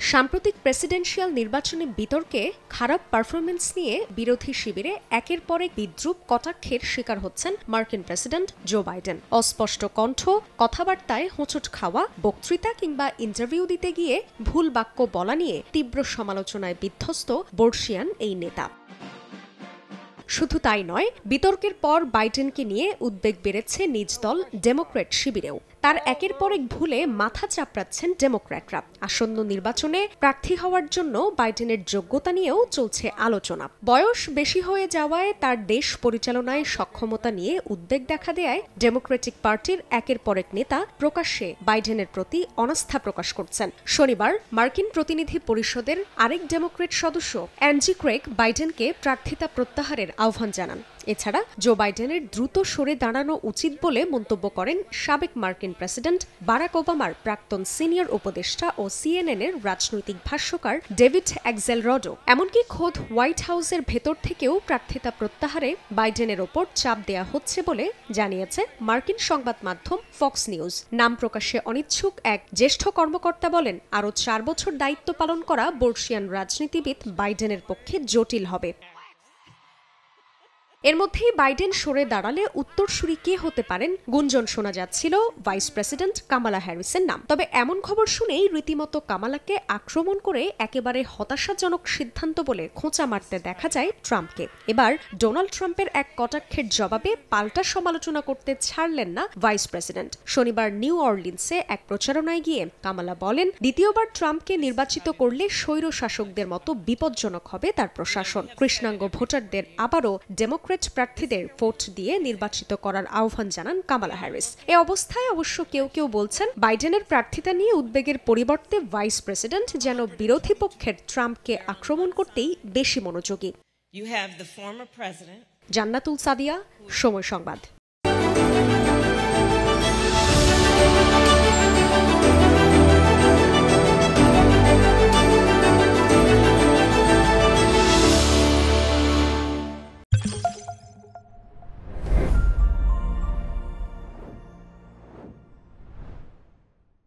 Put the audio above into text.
সাম্প্রতিক প্রেসিডেন্সিয়াল নির্বাচনে বিতর্কে খারাপ পারফরমেন্স নিয়ে বিরোধী শিবিরে একের পর এক বিদ্রূপ কটাক্ষের শিকার হচ্ছেন মার্কিন প্রেসিডেন্ট জো বাইডেন। অস্পষ্ট কণ্ঠ, কথাবার্তায় হোঁচট খাওয়া, বক্তৃতা কিংবা ইন্টারভিউ দিতে গিয়ে ভুল বাক্য বলা নিয়ে তীব্র সমালোচনায় বিধ্বস্ত বর্ষিয়ান এই নেতা। শুধু তাই নয়, বিতর্কের পর বাইডেনকে নিয়ে উদ্বেগ বেড়েছে নিজ দল ডেমোক্র্যাট শিবিরেও। তার একের পর এক ভুলে মাথা চাপড়াচ্ছেন ডেমোক্র্যাটরা। আসন্ন নির্বাচনে প্রার্থী হওয়ার জন্য বাইডেনের যোগ্যতা নিয়েও চলছে আলোচনা। বয়স বেশি হয়ে যাওয়ায় তার দেশ পরিচালনায় সক্ষমতা নিয়ে উদ্বেগ দেখা দেয় ডেমোক্রেটিক পার্টির একের পর এক নেতা প্রকাশ্যে বাইডেনের প্রতি অনাস্থা প্রকাশ করছেন। শনিবার মার্কিন প্রতিনিধি পরিষদের আরেক ডেমোক্রেট সদস্য অ্যাঞ্জি ক্রেগ বাইডেনকে প্রার্থিতা প্রত্যাহারের আহ্বান জানান। এছাড়া জো বাইডেনের দ্রুত সরে দাঁড়ানো উচিত বলে মন্তব্য করেন সাবেক মার্কিন প্রেসিডেন্ট বারাক ওবামার প্রাক্তন সিনিয়র উপদেষ্টা ও সিএনএন-এর রাজনৈতিক ভাষ্যকার ডেভিড এক্সেলরডও। এমনকি খোদ হোয়াইট হাউসের ভেতর থেকেও প্রার্থিতা প্রত্যাহারে বাইডেনের ওপর চাপ দেয়া হচ্ছে বলে জানিয়েছে মার্কিন সংবাদ মাধ্যম ফক্স নিউজ। নাম প্রকাশে অনিচ্ছুক এক জ্যেষ্ঠ কর্মকর্তা বলেন, আরও 4 বছর দায়িত্ব পালন করা বর্ষিয়ান রাজনীতিবিদ বাইডেনের পক্ষে জটিল হবে। এর মধ্যেই বাইডেন সরে দাঁড়ালে উত্তরসূরি কে হতে পারেন গুঞ্জন শোনা যাচ্ছিল ভাইস প্রেসিডেন্ট কামালা হ্যারিসের নাম। তবে এমন খবর শুনেই রীতিমতো কামালাকে আক্রমণ করে একেবারে হতাশাজনক সিদ্ধান্ত বলে খোঁচা মারতে দেখা যায় ট্রাম্পকে। এবার ডোনাল্ড ট্রাম্পের এক কটাক্ষের জবাবে পাল্টা সমালোচনা করতে ছাড়লেন না ভাইস প্রেসিডেন্ট। শনিবার নিউ অরলিন্সে এক প্রচারণায় গিয়ে কামালা বলেন, দ্বিতীয়বার ট্রাম্পকে নির্বাচিত করলে স্বৈর শাসকদের মতো বিপজ্জনক হবে তার প্রশাসন। কৃষ্ণাঙ্গ ভোটারদের আবারও ডেমোক্রেট প্রার্থীদের ভোট দিয়ে নির্বাচিত করার আহ্বান জানান কামালা হ্যারিস। এ অবস্থায় অবশ্য কেউ কেউ বলছেন, বাইডেনের প্রার্থিতা নিয়ে উদ্বেগের পরিবর্তে ভাইস প্রেসিডেন্ট যেন বিরোধী পক্ষের ট্রাম্পকে আক্রমণ করতেই বেশি মনোযোগী। জান্নাতুল সাদিয়া, সময় সংবাদ।